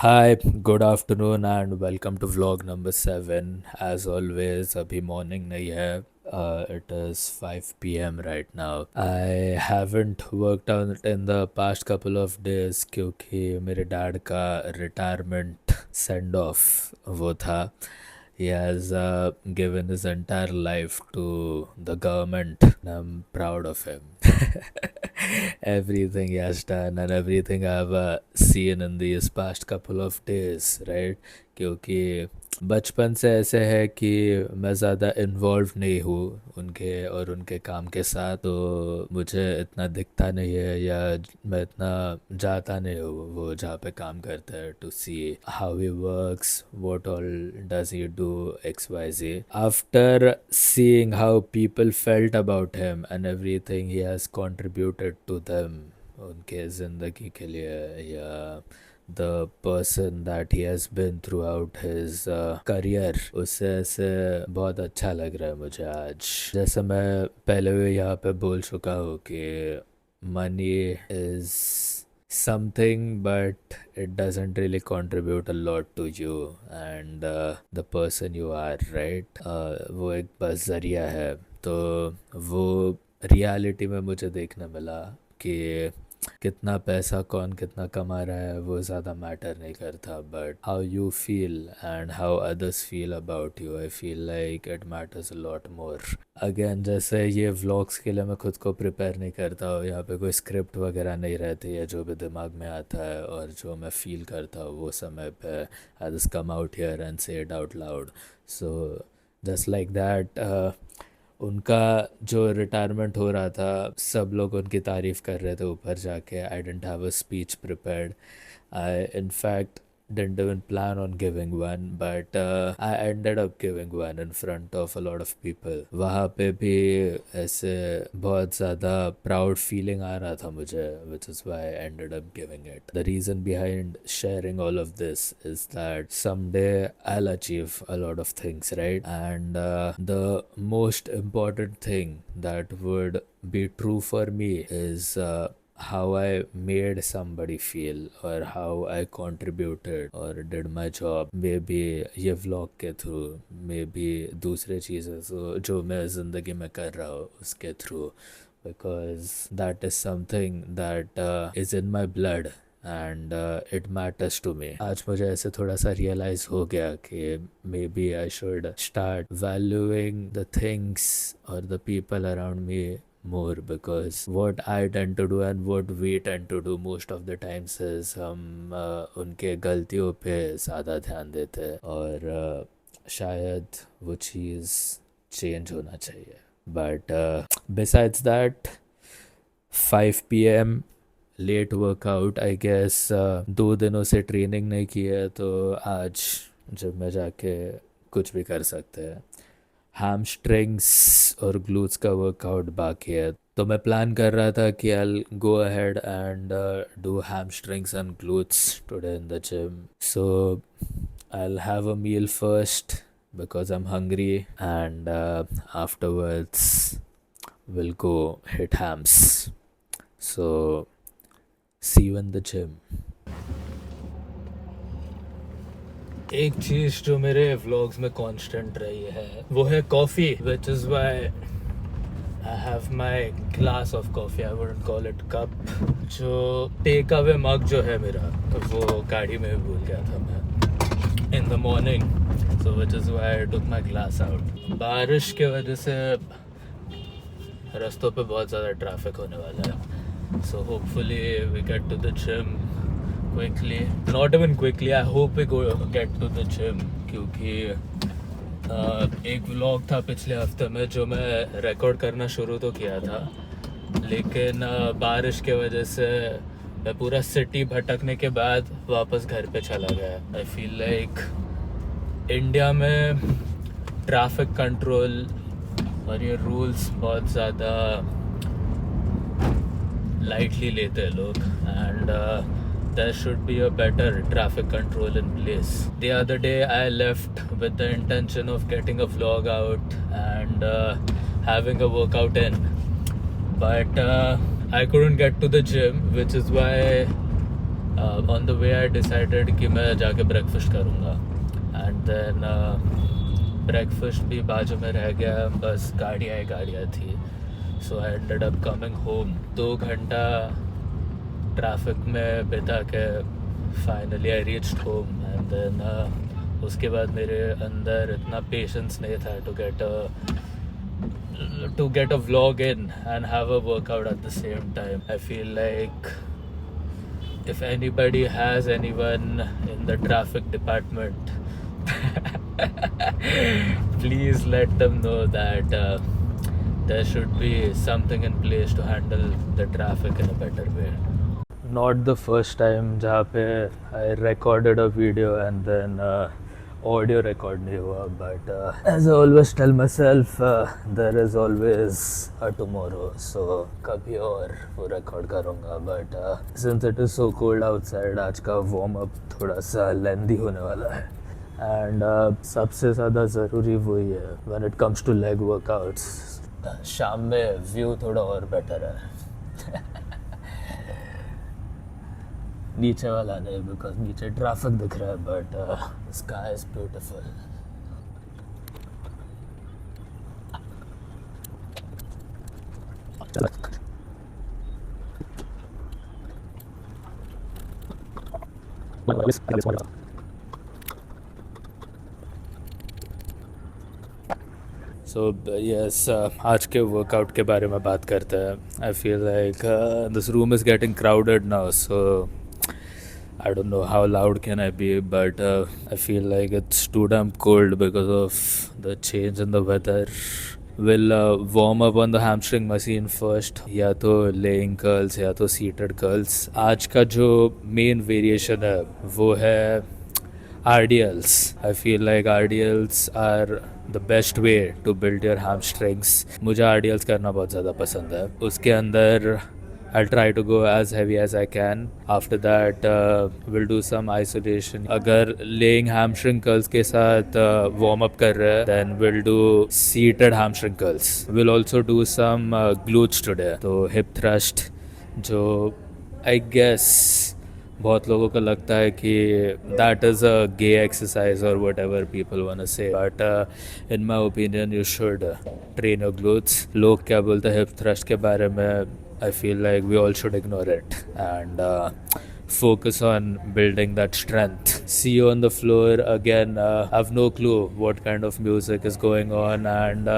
Hi, good afternoon and welcome to vlog number 7. As always, अभी morning नहीं है. It is 5 p.m. right now. I haven't worked out in the past couple of days क्योंकि मेरे dad का retirement send off वो था. He has given his entire life to the government, and I'm proud of him. Everything he has done and everything I've seen in these past couple of days, right? क्योंकि बचपन से ऐसे है कि मैं ज़्यादा इन्वॉल्व नहीं हूँ उनके और उनके काम के साथ, तो मुझे इतना दिखता नहीं है या मैं इतना जाता नहीं हूँ वो जहाँ पे काम करता है to see how he works, what all does he do, X Y G. After seeing how people felt about him and everything he has contributed to them, उनके ज़िंदगी के लिए, या the person that he has been throughout his career, उससे ऐसे बहुत अच्छा लग रहा है मुझे आज. जैसे मैं पहले भी यहाँ पे बोल चुका हूँ कि money is something but it doesn't really contribute a lot to you and the person you are, right? वो एक बस जरिया है. तो वो रियलिटी में मुझे देखने मिला कि कितना पैसा कौन कितना कमा रहा है वो ज़्यादा मैटर नहीं करता, but how you feel and how others feel about you, I feel like it matters a lot more. Again, जैसे ये व्लॉग्स के लिए मैं खुद को प्रिपेयर नहीं करता हूँ, यहाँ पे कोई स्क्रिप्ट वगैरह नहीं रहती है, जो भी दिमाग में आता है और जो मैं फील करता हूँ वो समय पे I just come out here and say it out loud. So just like that, उनका जो रिटायरमेंट हो रहा था सब लोग उनकी तारीफ़ कर रहे थे ऊपर जाके. I don't have a speech prepared. I in fact didn't even plan on giving one, but I ended up giving one in front of a lot of people. वहाँ पे भी ऐसे बहुत ज़्यादा proud feeling आ रहा था मुझे, which is why I ended up giving it. The reason behind sharing all of this is that someday I'll achieve a lot of things, right? And the most important thing that would be true for me is how I made somebody feel or how I contributed or did my job. Maybe ये vlog के through, maybe दूसरे चीज़ें जो मैं ज़िंदगी में कर रहा हूँ उसके through, because that is something that is in my blood and it matters to me. आज मुझे ऐसे थोड़ा सा realize हो गया कि maybe I should start valuing the things or the people around me more, because what I tend to do and what we tend to do most of the times is हम उनके गलतियों पे ज़्यादा ध्यान देते हैं और शायद वो चीज़ चेंज होना चाहिए. But besides that, 5 p.m. Late workout, I guess 2 दिनों से ट्रेनिंग नहीं की है, तो आज जब मैं जाके कुछ भी कर सकते हैं. हैमस्ट्रिंग्स और ग्लूट्स का वर्कआउट बाकी है, तो मैं प्लान कर रहा था कि I go ahead and do hamstrings and glutes today in the gym. So I have a meal first because I'm hungry, and afterwards we'll go hit hams. So see you in the gym. एक चीज़ जो मेरे vlogs में constant रही है वो है coffee, which is why I have my glass of coffee. I wouldn't call it cup. जो take away मग जो है मेरा, वो गाड़ी में भूल गया था मैं इन the morning, so which is why I took my glass out. बारिश के वजह से रास्तों पे बहुत ज़्यादा ट्रैफिक होने वाला है, so hopefully we get to the gym quickly. Not even quickly, I hope we get to the gym, क्योंकि एक व्लॉग था पिछले हफ्ते में जो मैं रिकॉर्ड करना शुरू तो किया था, लेकिन बारिश के वजह से मैं पूरा सिटी भटकने के बाद वापस घर पे चला गया. आई फील लाइक इंडिया में ट्रैफिक कंट्रोल और ये रूल्स बहुत ज़्यादा लाइटली लेते हैं लोग, and there should be a better traffic control in place. The other day I left with the intention of getting a vlog out and having a workout in, but I couldn't get to the gym, which is why on the way I decided कि मैं जाके breakfast करूँगा and then breakfast भी बाजू में रह गया, बस गाड़ियाँ थी. So I ended up coming home. 2 घंटा ट्रैफिक में बिता के finally I reached home and then उसके बाद मेरे अंदर इतना पेशेंस नहीं था to get a vlog in and have a workout at the same time. I feel like if anybody has anyone in the traffic department, please let them know that there should be something in place to handle the traffic in a better way. Not the first time जहाँ पे I recorded a video and then audio record नहीं हुआ, but as I always tell myself, there is always a tomorrow. So कभी और वो record करूँगा. But since it is so cold outside, आज का warm up थोड़ा सा lengthy होने वाला है. And सबसे ज़्यादा ज़रूरी वही है when it comes to leg workouts. शाम में view थोड़ा और better है. नीचे वाला नहीं, बिकॉज नीचे ट्रैफिक दिख रहा है, but sky is beautiful. So yes, आज के वर्कआउट के बारे में बात करते हैं. आई feel like this room is getting crowded now, so I don't know how loud can I be, but I feel like it's too damn cold because of the change in the weather. We'll warm up on the hamstring machine first, या तो laying curls या तो seated curls. आज का जो main variation है वो है RDLs. I feel like RDLs are the best way to build your hamstrings. मुझे RDLs करना बहुत ज़्यादा पसंद है. उसके अंदर I'll try to go as heavy as I can. After that, we'll do some isolation. अगर laying hamstring curls के साथ warm up कर रहे हैं, then we'll do seated hamstring curls. We'll also do some glutes today. तो hip thrust, जो I guess बहुत लोगों को लगता है कि that is a gay exercise or whatever people wanna say, but in my opinion you should train your glutes. लोग क्या बोलते हैं hip thrust के बारे में, I feel like we all should ignore it and focus on building that strength. See you on the floor again. I have no clue what kind of music is going on, and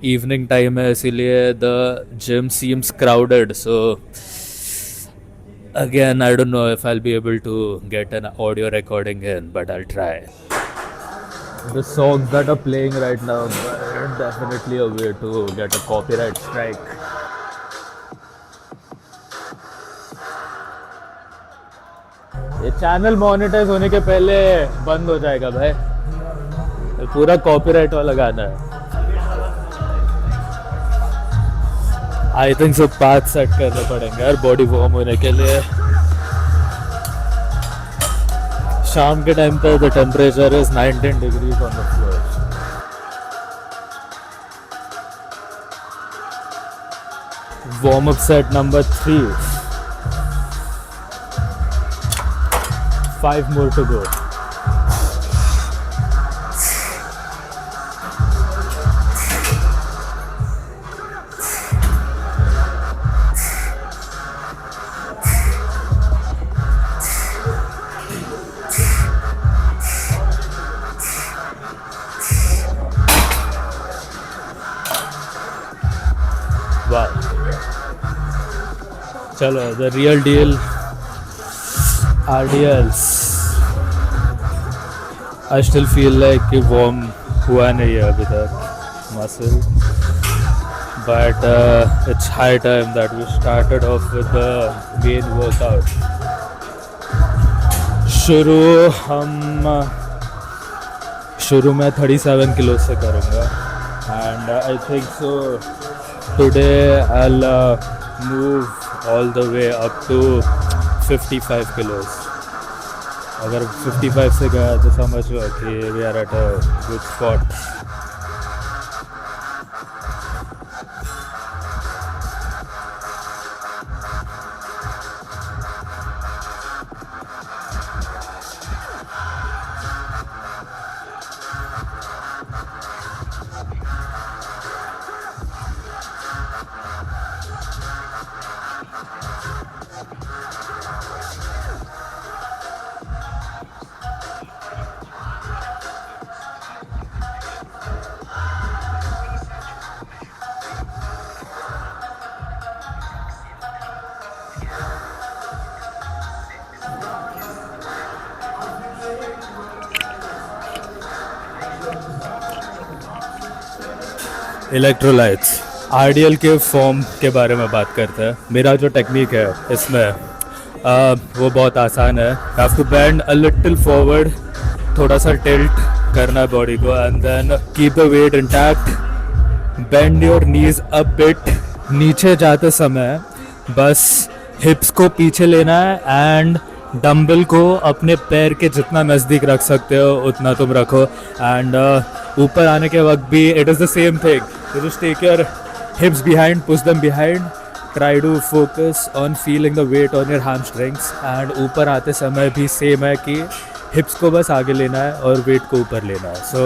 evening time hai, isliye the gym seems crowded, so again I don't know if I'll be able to get an audio recording in, but I'll try. The songs that are playing right now are definitely a way to get a copyright strike. ये channel monetise होने के पहले बंद हो जाएगा भाई. पूरा copyright वाला गाना है. आई थिंक सब पाथ सेट करने पड़ेंगे यार बॉडी वार्म होने के लिए. शाम के टाइम पे the temperature is 19 degrees on the floor. Warm up set number 3. 5 more to go. Wow. चलो, the real deal. RDLs. I still feel like कि warm हुआ नहीं है अभी तक muscle, but it's high time that we started off with the main workout. शुरू में 37 kilo से करूँगा, and I think so today I'll move all the way up to 55 kilos. अगर 55 से गया तो समझ लो कि we are at a good spot. Electrolytes RDL के फॉर्म के बारे में बात करते हैं. मेरा जो टेक्निक है इसमें वो बहुत आसान है. Have to bend a little forward, थोड़ा सा टिल्ट करना है बॉडी को, and then keep the weight intact. Bend your knees a bit. नीचे जाते समय बस हिप्स को पीछे लेना है एंड डंबल को अपने पैर के जितना नज़दीक रख सकते हो उतना तुम रखो. एंड ऊपर आने के वक्त भी it is the same thing. You just take your hips behind, push them behind, try to focus on feeling the weight on your hamstrings. and ऊपर आते समय भी सेम है कि hips को बस आगे लेना है और weight को ऊपर लेना है. so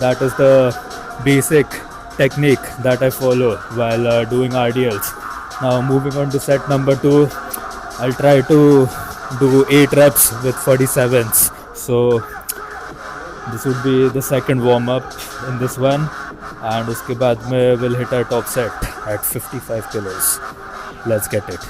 that is the basic technique that I follow while doing RDLs. Now moving on to set number 2, I'll try to do 8 reps with 47s. so this would be the second warm up in this one. and उसके बाद में will hit our top set at 55 kilos. Let's get it.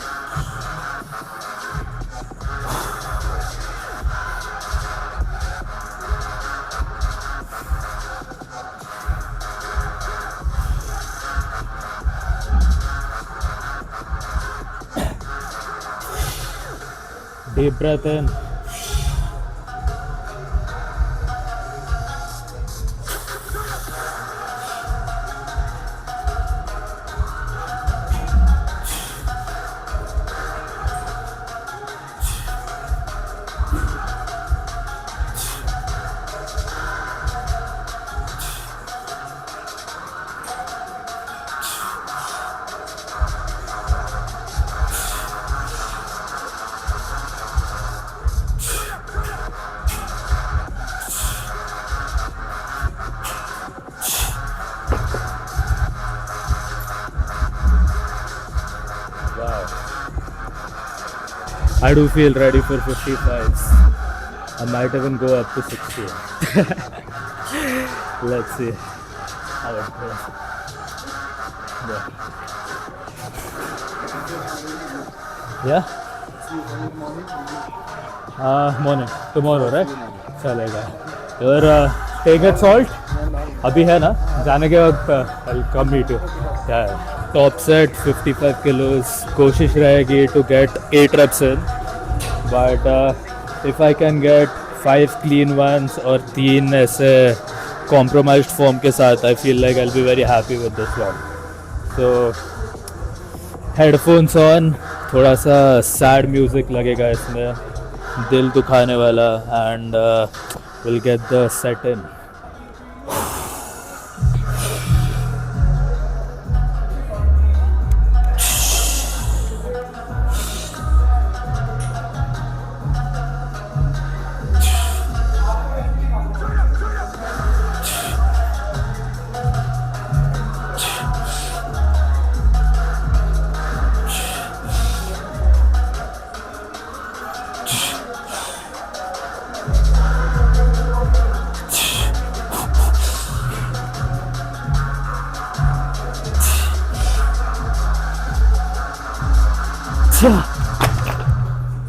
Deep breath in. I do feel ready for 55s. I might even go up to 60. Let's see how it goes. Yeah? Morning. Tomorrow, right? चलेगा. और take it salt? अभी है ना? जाने के वक्त I'll come meet you. क्या है? Top set 55 kilos. कोशिश रहेगी to get 8 reps in. But if I can get 5 clean ones और 3 ऐसे compromised form के साथ, I feel like I'll be very happy with this one. So headphones on, थोड़ा सा sad music लगेगा इसमें, दिल दुखाने वाला, and we'll get the set in.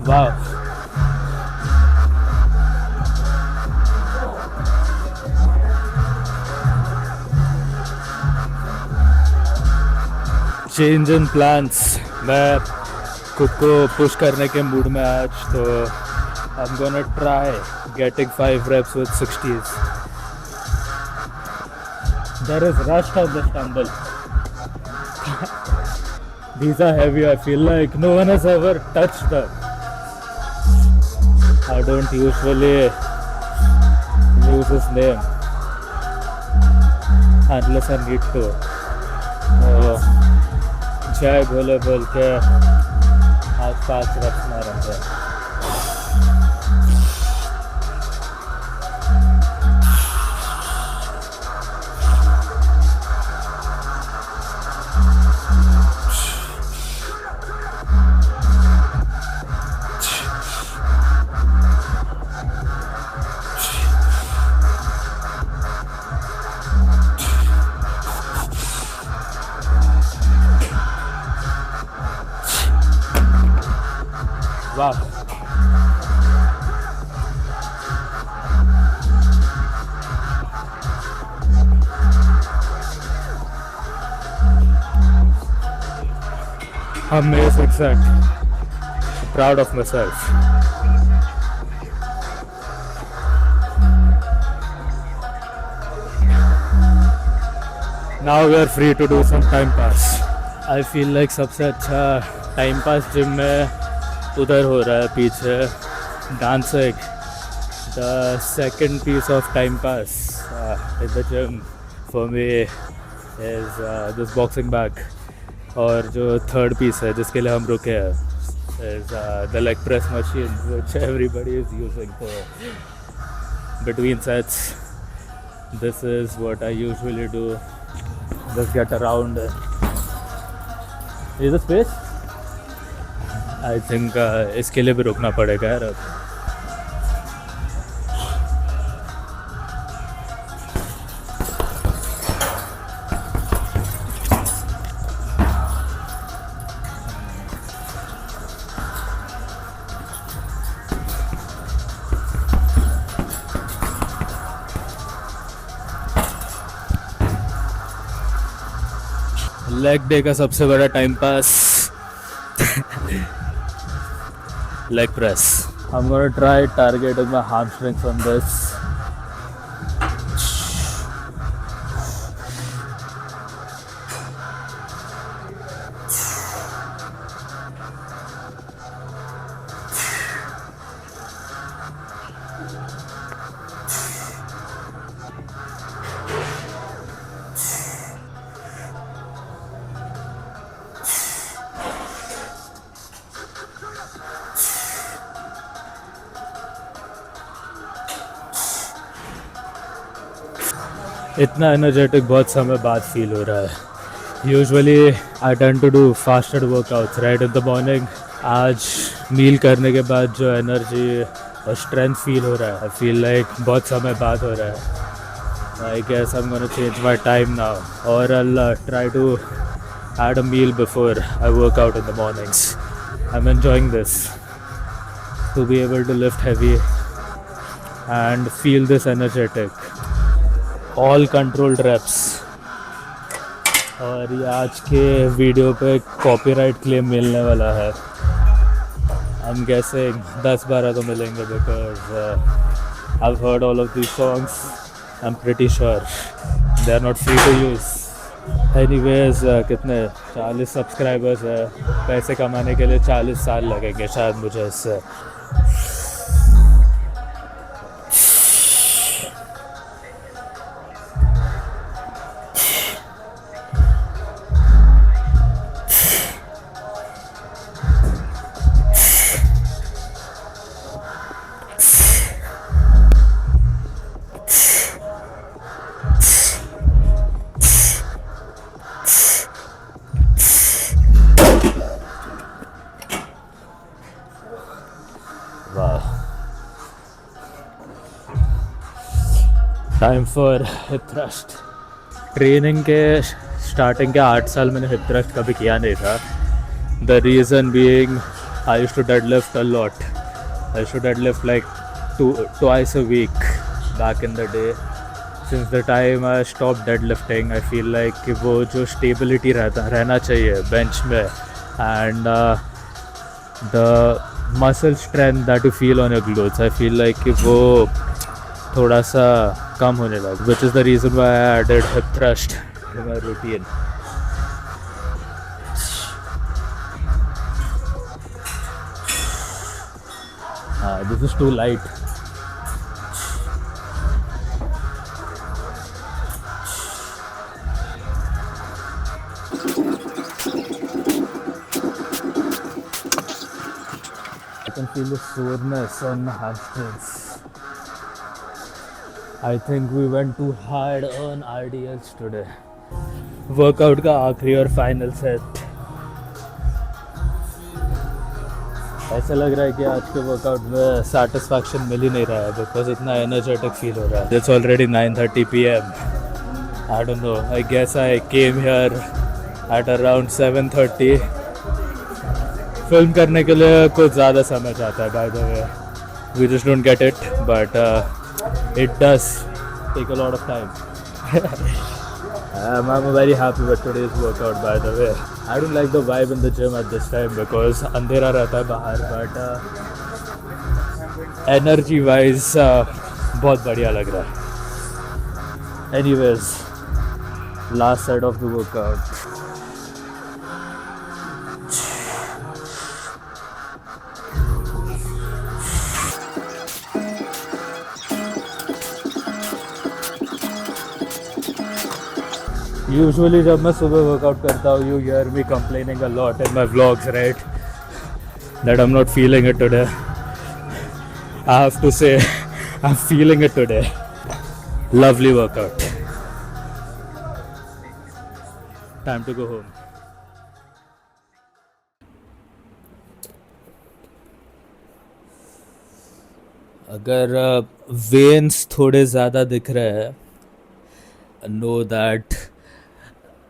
Wow. Change in plans. मैं खुद को पुश करने के मूड में आज, तो I'm gonna try getting 5 reps with 60s. There is rust on the stumble. These are heavy. I feel like no one has ever touched them. I don't usually use his name unless I need to. जय भोले बोल के आज 5 reps मारेंगे. Wow. Amazing set. Proud of myself. Now we are free to do some time pass. I feel like सबसे अच्छा time pass gym में उधर हो रहा है पीछे dancing. The second piece of time pass in the gym for me is this boxing bag. और जो third piece है जिसके लिए हम रुके हैं is the leg press machine which everybody is using for between sets. This is what I usually do. Just get around. Is the space? I think इसके लिए भी रुकना पड़ेगा यार अब. लेग डे का सबसे बड़ा time pass leg press. I'm gonna try targeting my hamstrings on this. इतना एनर्जेटिक बहुत समय बाद फील हो रहा है. Usually I tend to do fasted workouts right in the morning. आज मील करने के बाद जो एनर्जी और स्ट्रेंथ फील हो रहा है आई फील लाइक बहुत समय बाद हो रहा है. I guess I am gonna change my time now और I try to add a meal before I work out in the mornings. I'm enjoying this to be able to lift heavy and feel this energetic. All controlled reps. और ये आज के video पे copyright claim मिलने वाला है. I'm guessing 10-12 तो मिलेंगे because I've heard all of these songs. I'm pretty sure they are not free to use. Anyways कितने 40 सब्सक्राइबर्स है. पैसे कमाने के लिए 40 साल लगेंगे शायद मुझे इससे. Time for hip thrust. Training के स्टार्टिंग के 8 साल मैंने हिप थ्रस्ट कभी किया नहीं था. The reason being I used to deadlift a lot. I used to deadlift like twice a week back in the day. Since the time I stopped deadlifting I feel like कि वो जो stability रहना चाहिए bench में and the muscle strength that you feel on your glutes I feel like कि वो थोड़ा सा कम होने लगा. Which is the reason why I added hip thrust to my routine. This is too light. I can feel the soreness on my hamstrings. I think we went too hard on RDLs today. Workout का आखिरी और final set. ऐसा लग रहा है कि आज के वर्कआउट में सेटिस्फैक्शन मिल ही नहीं रहा है बिकॉज इतना एनर्जेटिक फील हो रहा है. It's already 9:30 PM. I don't know. I guess I came here at around 7:30. Film करने के लिए कुछ ज़्यादा समय जाता है by the way. We just don't get it but it does take a lot of time. I'm very happy with today's workout by the way. I don't like the vibe in the gym at this time because अंधेरा रहता है बाहर, but energy wise बहुत बढ़िया लग रहा है. Anyways, last set of the workout. Usually जब मैं सुबह वर्कआउट करता हूँ, you hear me complaining a lot in my vlogs, right? That I'm not feeling it today. I have to say, I'm feeling it today. Lovely workout. Time to go home. अगर veins थोड़े ज़्यादा दिख रहे हैं, know that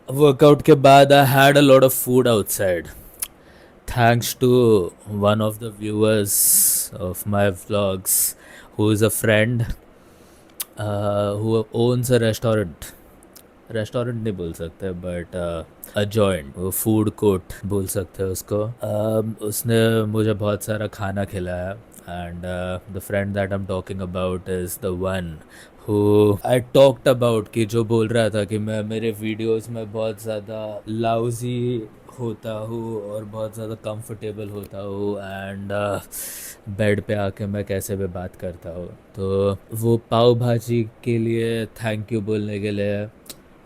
workout के बाद I had a lot of food outside. Thanks to one of the viewers of my vlogs, who is a friend, who owns a restaurant. Restaurant नहीं बोल सकते, बट अ जॉइंट, वो food court बोल सकते हैं उसको. उसने मुझे बहुत सारा खाना खिलाया. And the friend that I am talking about is the one who I talked about, कि जो बोल रहा था कि मैं मेरे वीडियोस में बहुत ज़्यादा लाउजी होता हूँ और बहुत ज़्यादा कंफर्टेबल होता हूँ, एंड बेड पे आके मैं कैसे भी बात करता हूँ. तो वो पाव भाजी के लिए थैंक यू बोलने के लिए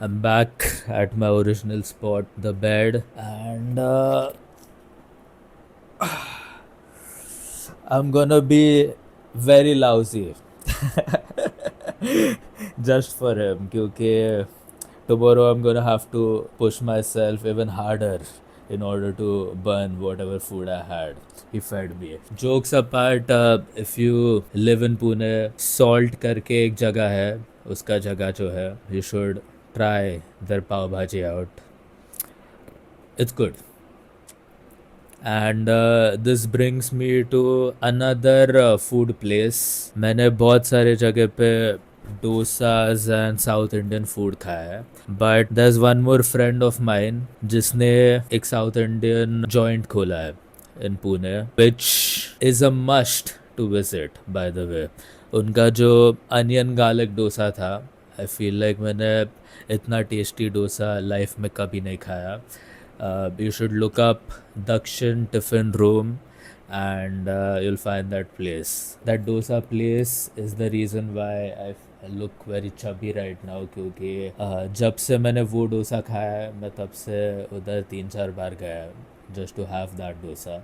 I'm back at my original spot, the bed, and I'm gonna be very lousy just for him, क्योंकि tomorrow I'm gonna have to push myself even harder in order to burn whatever food I had. He fed me. Jokes apart, if you live in Pune, Salt करके एक जगह है, उसका जगह जो है, you should try their pav bhaji out. It's good. And this brings me to another food place. मैंने बहुत सारे जगह पे dosas and South Indian food खाया है, but there is one more friend of mine जिसने एक साउथ इंडियन जॉइंट खोला है in Pune, which is a must to visit by the way. उनका जो अनियन गार्लिक डोसा था, आई फील लाइक मैंने इतना टेस्टी डोसा लाइफ में कभी नहीं खाया. You should look up Dakshin Tiffin Room and you'll find that place. That dosa place is the reason why I look very chubby right now, क्योंकि जब से मैंने वो डोसा खाया है, मैं तब से उधर 3-4 बार गया just to have that dosa.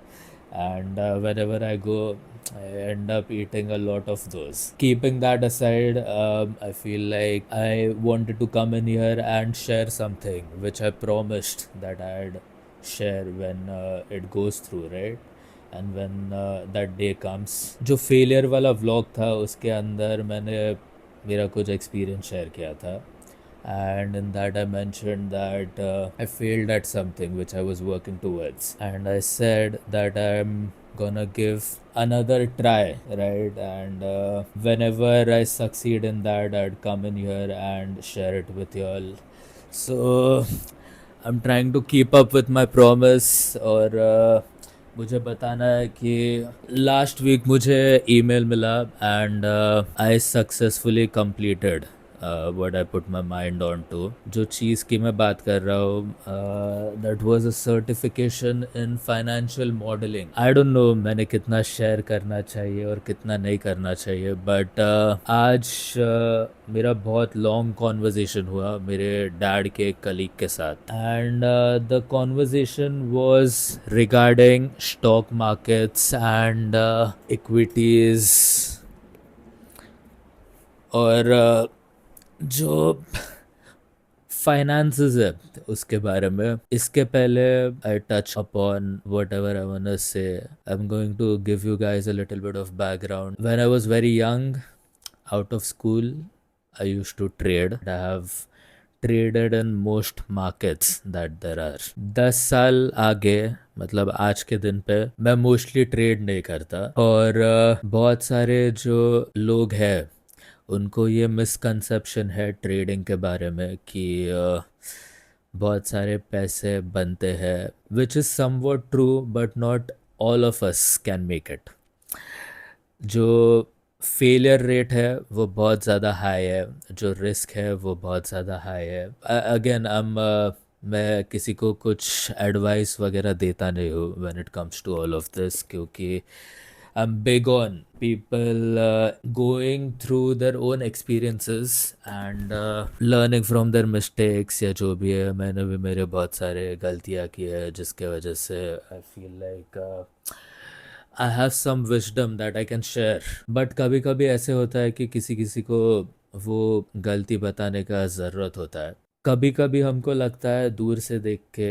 And whenever I go, I end up eating a lot of those. Keeping that aside, I feel like I wanted to come in here and share something which I promised that I'd share when it goes through, right? And when that day comes. जो failure वाला vlog था, उसके अंदर मैंने मेरा कुछ experience share किया था. And in that I mentioned that I failed at something which I was working towards, and I said that I'm gonna give another try, right? And whenever I succeed in that, I'd come in here and share it with you all. So I'm trying to keep up with my promise. और मुझे बताना है कि last week मुझे email मिला and I successfully completed what I put my mind on to. जो चीज़ की मैं बात कर रहा हूँ, that was a certification in financial modeling. I don't know मैंने कितना शेयर करना चाहिए और कितना नहीं करना चाहिए, बट आज मेरा बहुत लॉन्ग कॉन्वर्जेसन हुआ मेरे डैड के एक कलीग के साथ, and the conversation was regarding stock markets and equities और जो फाइनेंसेस है उसके बारे में. इसके पहले I touch upon whatever I want to say. I am going to give you guys a little bit of background. When I was very young, out of school, I used to trade. I have traded in most markets that there are. 10 साल आगे, मतलब आज के दिन पे, मैं mostly trade नहीं करता. और बहुत सारे जो लोग हैं उनको ये मिसकंसेप्शन है ट्रेडिंग के बारे में कि बहुत सारे पैसे बनते हैं, which is somewhat true but not all of us can make it. जो फेलियर रेट है वो बहुत ज़्यादा हाई है, जो रिस्क है वो बहुत ज़्यादा हाई है। अगेन मैं किसी को कुछ एडवाइस वगैरह देता नहीं हूँ when it comes to all of this, क्योंकि I am big on people going through their own experiences and learning from their mistakes, या जो भी है। मैंने भी मेरे बहुत सारे गलतियाँ की है जिसके वजह से I feel like I have some wisdom that I can share. But कभी कभी ऐसे होता है कि किसी किसी को वो गलती बताने का ज़रूरत होता है। कभी कभी हमको लगता है दूर से देख के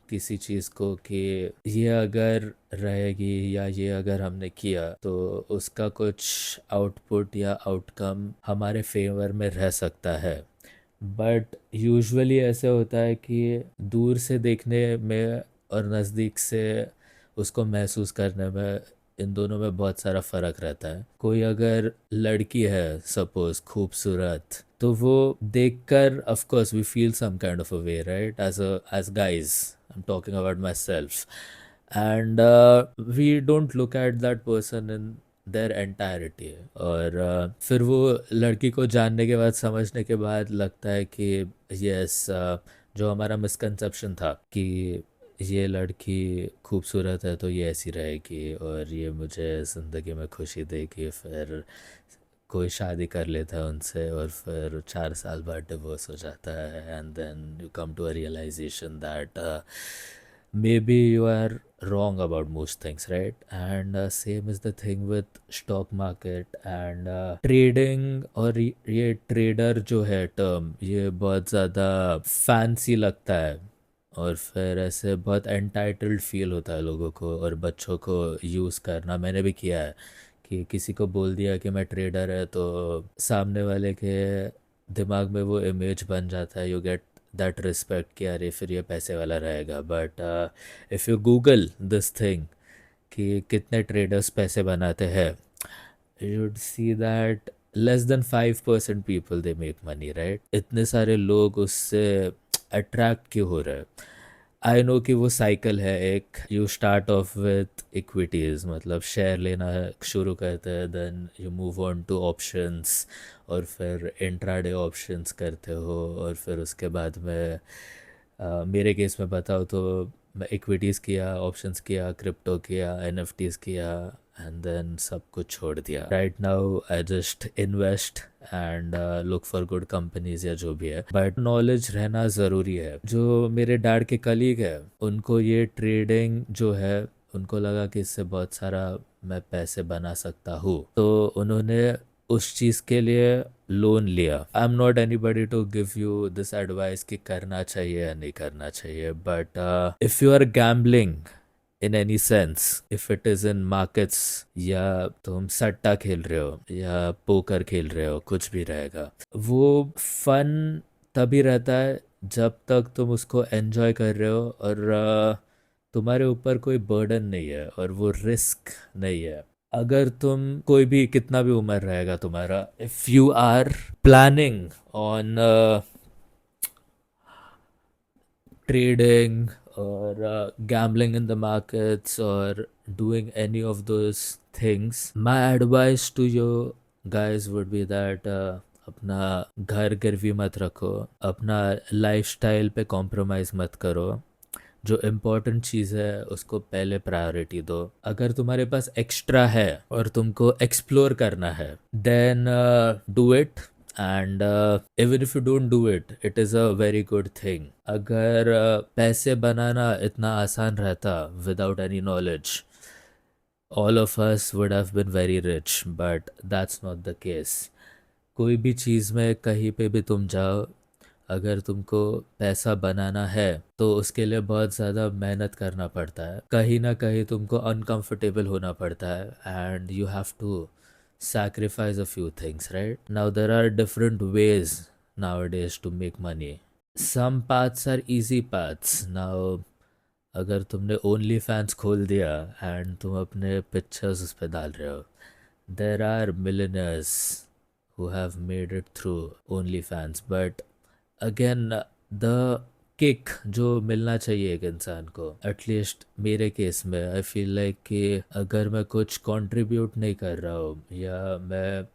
किसी चीज़ को कि ये अगर रहेगी या ये अगर हमने किया तो उसका कुछ आउटपुट या आउटकम हमारे फेवर में रह सकता है। बट यूजुअली ऐसे होता है कि दूर से देखने में और नज़दीक से उसको महसूस करने में, इन दोनों में बहुत सारा फ़र्क रहता है। कोई अगर लड़की है सपोज खूबसूरत, तो वो देखकर of course we feel some kind of a way, right, as guys I am talking about myself, and we don't look at that person in their entirety. और फिर वो लड़की को जानने के बाद, समझने के बाद लगता है कि यस, जो हमारा मिसकंसेप्शन था कि ये लड़की खूबसूरत है तो ये ऐसी रहेगी और ये मुझे ज़िंदगी में खुशी देगी, फिर कोई शादी कर लेता है उनसे और फिर 4 साल बाद डिवोर्स हो जाता है, and then you come to a realisation that maybe you are wrong about most things, right? And same is the thing with stock market and trading। और ये ट्रेडर जो है टर्म, ये बहुत ज़्यादा फैंसी लगता है और फिर ऐसे बहुत एंटाइटल्ड फील होता है लोगों को और बच्चों को यूज़ करना। मैंने भी किया है कि किसी को बोल दिया कि मैं ट्रेडर है, तो सामने वाले के दिमाग में वो इमेज बन जाता है, यू गेट दैट रिस्पेक्ट कि अरे फिर ये पैसे वाला रहेगा। But if you Google this thing कि कितने ट्रेडर्स पैसे बनाते हैं, you would see that less than 5% people they make money, right? इतने सारे लोग उससे अट्रैक्ट क्यों हो रहे हैं? आई नो कि वो साइकिल है एक, you start off with equities, मतलब शेयर लेना शुरू करते हैं, then you move on to options और फिर इंट्राडे ऑप्शंस करते हो, और फिर उसके बाद में मेरे केस में बताओ तो मैं इक्विटीज़ किया, ऑप्शंस किया, क्रिप्टो किया, एनएफटीज़ किया, एंड देन सब कुछ छोड़ दिया। Right now I just invest and look for good companies या जो भी है। बट नॉलेज रहना ज़रूरी है। जो मेरे डैड के कलीग है, उनको ये ट्रेडिंग जो है, उनको लगा कि इससे बहुत सारा मैं पैसे बना सकता हूँ, तो उन्होंने उस चीज़ के लिए लोन लिया। I am not anybody to give you this advice कि करना चाहिए या नहीं करना चाहिए, but if you are gambling in any sense, if it is in markets, या तुम सट्टा खेल रहे हो या पोकर खेल रहे हो, कुछ भी रहेगा, वो फन तभी रहता है जब तक तुम उसको एंजॉय कर रहे हो और तुम्हारे ऊपर कोई बर्डन नहीं है और वो रिस्क नहीं है। अगर तुम कोई भी, कितना भी उम्र रहेगा तुम्हारा, if you are planning on trading or gambling in the markets or doing any of those things, my advice to you guys would be that अपना घर गिरवी मत रखो, अपना लाइफस्टाइल पे कॉम्प्रोमाइज़ मत करो। जो इम्पोर्टेंट चीज़ है उसको पहले प्रायोरिटी दो। अगर तुम्हारे पास एक्स्ट्रा है और तुमको एक्सप्लोर करना है, then do it. And even if you don't do it, it is a very good thing. अगर पैसे बनाना इतना आसान रहता without any knowledge, all of us would have been very rich, but that's not the case. कोई भी चीज़ में कहीं पे भी तुम जाओ, अगर तुमको पैसा बनाना है तो उसके लिए बहुत ज़्यादा मेहनत करना पड़ता है, कहीं ना कहीं तुमको अनकंफर्टेबल होना पड़ता है, and you have to sacrifice a few things, right? Now there are different ways nowadays to make money. Some paths are easy paths. Now अगर तुमने ओनली फैंस खोल दिया एंड तुम अपने पिक्चर्स उस पर डाल रहे हो, there are millionaires who have made it through OnlyFans. But again, the kick जो मिलना चाहिए एक इंसान को, एटलीस्ट मेरे केस में आई फील लाइक कि अगर मैं कुछ कंट्रीब्यूट नहीं कर रहा हूँ या मैं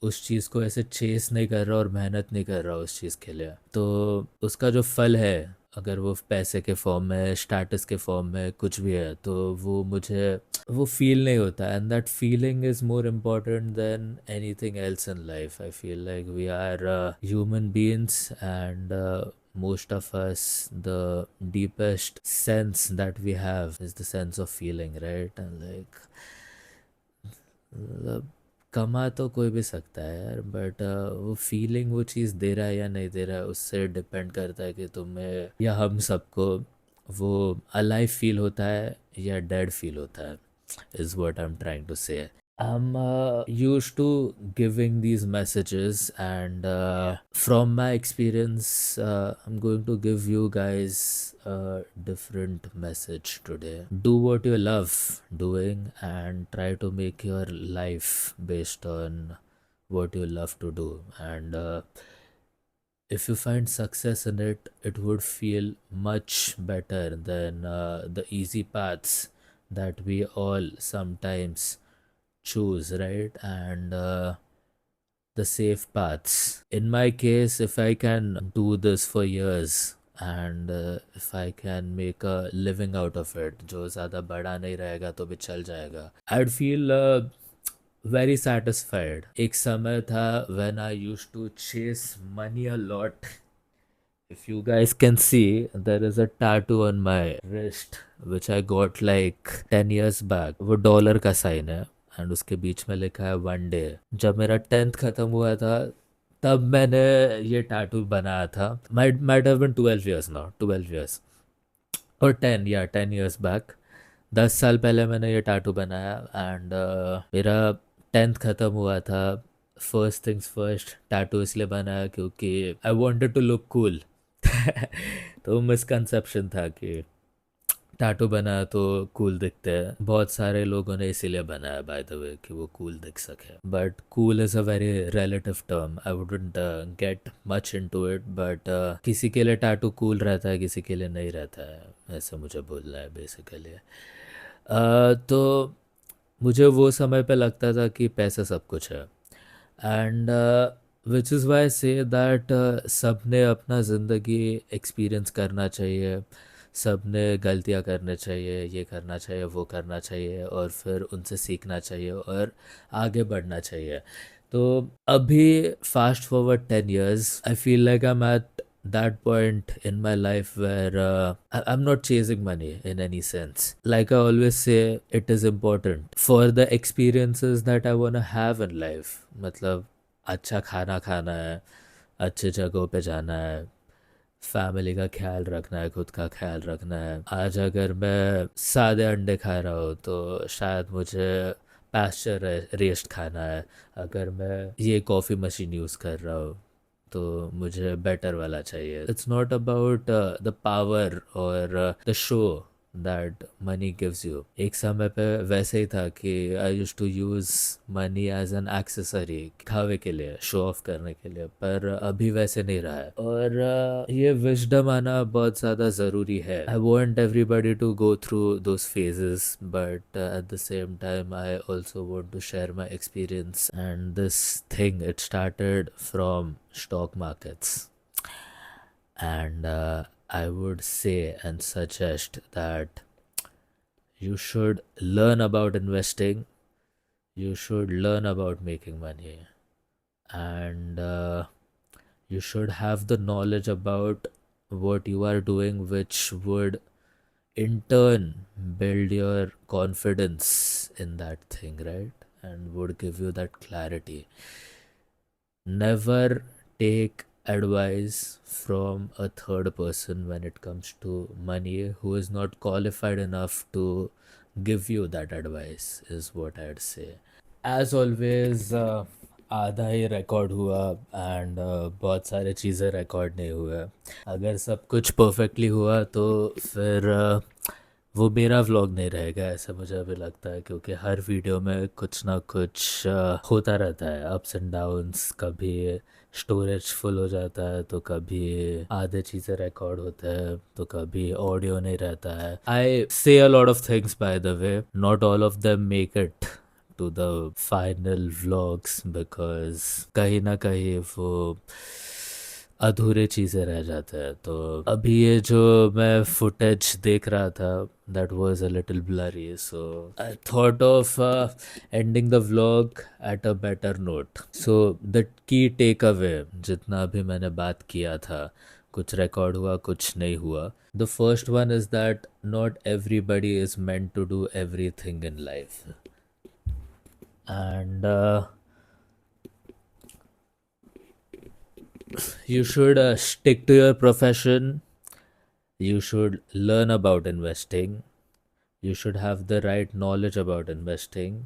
उस चीज़ को ऐसे चेस नहीं कर रहा और मेहनत नहीं कर रहा उस चीज़ के लिए, तो उसका जो फल है, अगर वो पैसे के फॉर्म में, स्टेटस के फॉर्म में कुछ भी है, तो वो मुझे वो फील नहीं होता, and that feeling is more important than anything else in life. I feel like we are human beings, and most of us, the deepest sense that we have is the sense of feeling, right? And like, मतलब कमा तो कोई भी सकता है यार, but वो feeling, वो चीज़ दे रहा है या नहीं दे रहा है, उससे डिपेंड करता है कि तुम्हें या हम सबको वो अलाइव फील होता है या डेड फील होता है, is what I am trying to say. I'm used to giving these messages, and from my experience, I'm going to give you guys a different message today. Do what you love doing, and try to make your life based on what you love to do. And if you find success in it, it would feel much better than the easy paths that we all sometimes choose, right? And the safe paths. In my case, if I can do this for years, and if I can make a living out of it, जो ज़्यादा बड़ा नहीं रहेगा तो भी चल जाएगा, I'd feel very satisfied. एक समय था when I used to chase money a lot. If you guys can see, there is a tattoo on my wrist which I got like 10 years back. वो डॉलर का sign है, and उसके बीच में लिखा है वन डे। जब मेरा 10th ख़त्म हुआ था, तब मैंने ये टैटू बनाया था। Might have been 12 years now, 12 years और 10, या 10 इयर्स बैक। 10 साल पहले मैंने ये टैटू बनाया, एंड मेरा 10th ख़त्म हुआ था। फर्स्ट थिंग्स फर्स्ट, टैटू इसलिए बनाया क्योंकि I wanted to look cool. तो मिसकंसेप्शन था कि टैटू बनाया तो कूल दिखते हैं, बहुत सारे लोगों ने इसीलिए बनाया बाय द वे कि वो कूल दिख सके, but cool is a very relative term. I wouldn't get much into it, but किसी के लिए टैटू कूल रहता है, किसी के लिए नहीं रहता है, ऐसे मुझे बोलना है बेसिकली। तो मुझे वो समय पे लगता था कि पैसा सब कुछ है, and which is why say that सबने अपना ज़िंदगी एक्सपीरियंस करना चाहिए, सबने गलतियाँ करने चाहिए, ये करना चाहिए, वो करना चाहिए, और फिर उनसे सीखना चाहिए और आगे बढ़ना चाहिए। तो अभी fast forward 10 years, I feel like I am at that point in my life where I'm not chasing money in any sense. Like I always say, it is important for the experiences that I want to have in life. मतलब अच्छा खाना खाना है, अच्छे जगहों पे जाना है, फैमिली का ख्याल रखना है, खुद का ख्याल रखना है। आज अगर मैं सादे अंडे खा रहा हूँ तो शायद मुझे पैस्चर रेस्ड खाना है। अगर मैं ये कॉफ़ी मशीन यूज़ कर रहा हूँ तो मुझे बेटर वाला चाहिए। It's not about the power और the show that money gives you. एक समय पे वैसे ही था कि I use to use money as an accessory, खावे के लिए, शो ऑफ करने के लिए, पर अभी वैसे नहीं रहा है। और ये विजडम आना बहुत ज़्यादा ज़रूरी है। I want everybody to go through those phases, but at the same time I also want to share my experience, and this thing it started from stock markets. And I would say and suggest that you should learn about investing, you should learn about making money, and you should have the knowledge about what you are doing, which would in turn build your confidence in that thing, right? And would give you that clarity. Never take advice from a third person when it comes to money who is not qualified enough to give you that advice, is what I'd say. As always, आधा ही record हुआ, and बहुत सारे चीज़ें record नहीं हुए। अगर सब कुछ परफेक्टली हुआ तो फिर वो मेरा व्लॉग नहीं रहेगा ऐसा मुझे अभी लगता है, क्योंकि हर वीडियो में कुछ ना कुछ होता रहता है, अप्स एंड डाउन्स। कभी स्टोरेज फुल हो जाता है, तो कभी आधे चीज़ें रिकॉर्ड होते हैं, तो कभी ऑडियो नहीं रहता है। I say a lot of things by the way, not all of them make it to the final vlogs, because कहीं ना कहीं वो अधूरे चीज़ें रह जाते हैं। तो अभी ये जो मैं फुटेज देख रहा था, that was a little blurry, so I thought of ending the vlog at a better note. So the key takeaway, जितना भी मैंने बात किया था, कुछ रिकॉर्ड हुआ कुछ नहीं हुआ। The first one is that not everybody is meant to do everything in life, and you should stick to your profession. You should learn about investing. You should have the right knowledge about investing,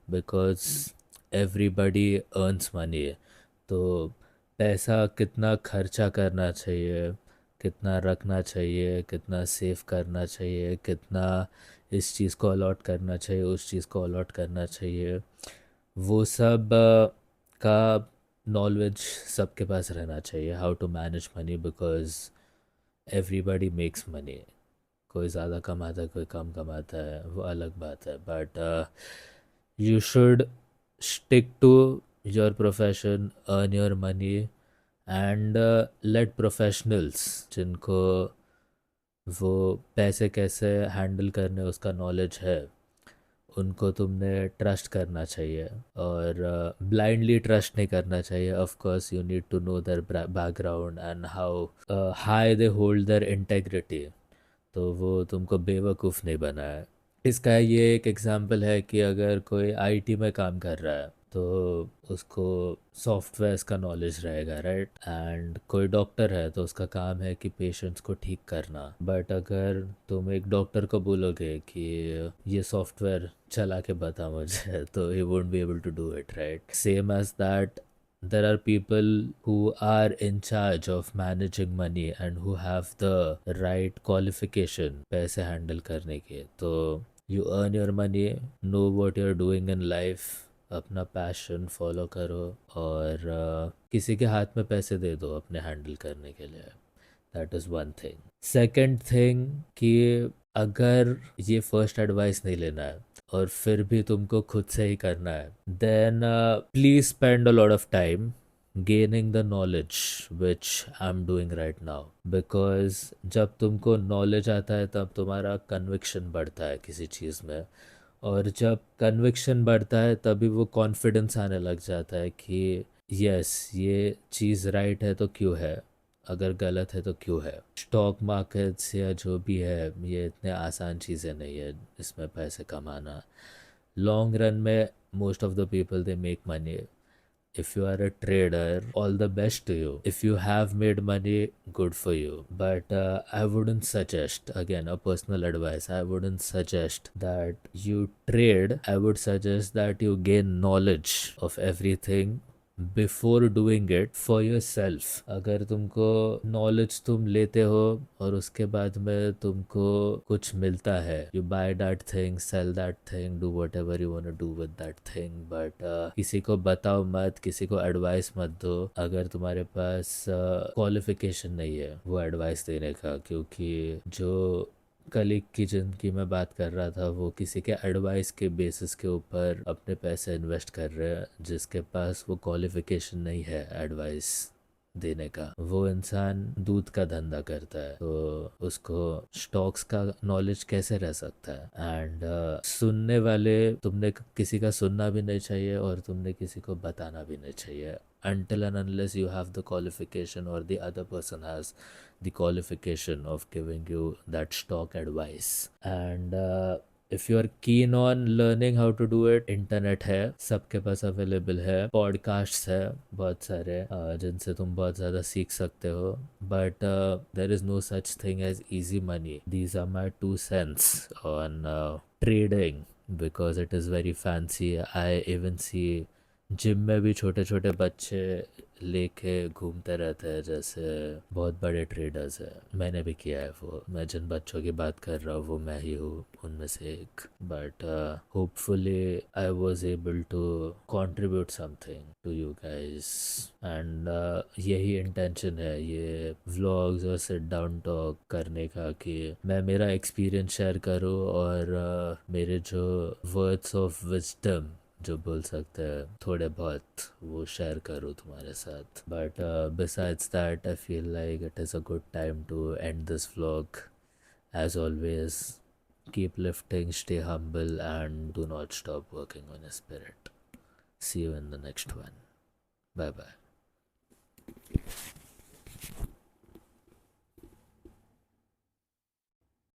because everybody earns money. तो पैसा कितना खर्चा करना चाहिए, कितना रखना चाहिए, कितना सेव करना चाहिए, कितना इस चीज़ को अलॉट करना चाहिए, उस चीज़ को अलॉट करना चाहिए, वो सब का नॉलेज सबके पास रहना चाहिए। How to manage money, because everybody makes money. कोई ज़्यादा कमाता है, कोई कम कमाता है, वो अलग बात है, but you should stick to your profession, earn your money, and let professionals, जिनको वो पैसे कैसे हैंडल करने उसका नॉलेज है, उनको तुमने ट्रस्ट करना चाहिए। और ब्लाइंडली ट्रस्ट नहीं करना चाहिए। Of course you need to know their background and how high they hold their integrity. तो वो तुमको बेवकूफ़ नहीं बनाए। इसका ये एक एग्जांपल है कि अगर कोई आईटी में काम कर रहा है, तो उसको सॉफ्टवेयर्स का नॉलेज रहेगा, राइट। एंड कोई डॉक्टर है, तो उसका काम है कि पेशेंट्स को ठीक करना। बट अगर तुम एक डॉक्टर को बोलोगे कि ये सॉफ्टवेयर चला के बता मुझे, तो he won't be able to do it, right. Same as that, there are people who are in charge of managing money and who have the right qualification पैसे हैंडल करने के। तो you earn your money, know what you're doing in life, अपना passion follow करो, और किसी के हाथ में पैसे दे दो अपने हैंडल करने के लिए। That is one thing. Second thing, कि अगर ये फर्स्ट एडवाइस नहीं लेना है और फिर भी तुमको खुद से ही करना है, then please spend a lot of time gaining the knowledge which I am doing right now. Because जब तुमको नॉलेज आता है, तब तुम्हारा कन्विक्शन बढ़ता है किसी चीज़ में, और जब कन्विक्शन बढ़ता है, तभी वो कॉन्फिडेंस आने लग जाता है कि यस, ये चीज़ राइट है तो क्यों है, अगर गलत है तो क्यों है। स्टॉक मार्केट्स या जो भी है, ये इतने आसान चीज़ें नहीं है इसमें पैसे कमाना। लॉन्ग रन में most of the people they make money. if you are a trader, all the best to you. If you have made money, good for you. But I wouldn't suggest, again, a personal advice, I wouldn't suggest that you trade. I would suggest that you gain knowledge of everything before doing it for your self. अगर तुमको knowledge तुम लेते हो और उसके बाद में तुमको कुछ मिलता है, you buy that thing, sell that thing, do whatever you want to do with that thing, but किसी को बताओ मत, किसी को एडवाइस मत दो अगर तुम्हारे पास क्वालिफिकेशन नहीं है वो एडवाइस देने का। क्योंकि जो कलीग की जिनकी मैं बात कर रहा था, वो किसी के एडवाइस के बेसिस के ऊपर अपने पैसे इन्वेस्ट कर रहे हैं, जिसके पास वो क्वालिफिकेशन नहीं है एडवाइस देने का। वो इंसान दूध का धंधा करता है, तो उसको स्टॉक्स का नॉलेज कैसे रह सकता है। एंड सुनने वाले, तुमने किसी का सुनना भी नहीं चाहिए और तुमने किसी को बताना भी नहीं चाहिए, until and unless you have the qualification or the other person has the qualification of giving you that stock advice. And if you are keen on learning how to do it, internet है, सबके पास available है, podcast है बहुत सारे जिनसे तुम बहुत ज़्यादा सीख सकते हो। But there is no such thing as easy money. These are my 2 cents on trading, because it is very fancy. I even see gym में भी छोटे छोटे बच्चे लेके घूमते रहते हैं जैसे बहुत बड़े ट्रेडर्स हैं। मैंने भी किया है वो। मैं जिन बच्चों की बात कर रहा हूँ वो मैं ही हूँ उनमें से एक। But hopefully I was able to contribute something to you guys. And यही इंटेंशन है ये व्लॉग्स और सिट डाउन टॉक करने का, कि मैं मेरा एक्सपीरियंस शेयर करूँ और मेरे जो वर्ड्स ऑफ विजडम जो बोल सकते हैं थोड़े बहुत वो शेयर करूँ तुम्हारे साथ। But besides that I feel like it is a good time to end this vlog. As always, keep lifting, stay humble, and do not stop working on your spirit. See you in the next one. Bye bye.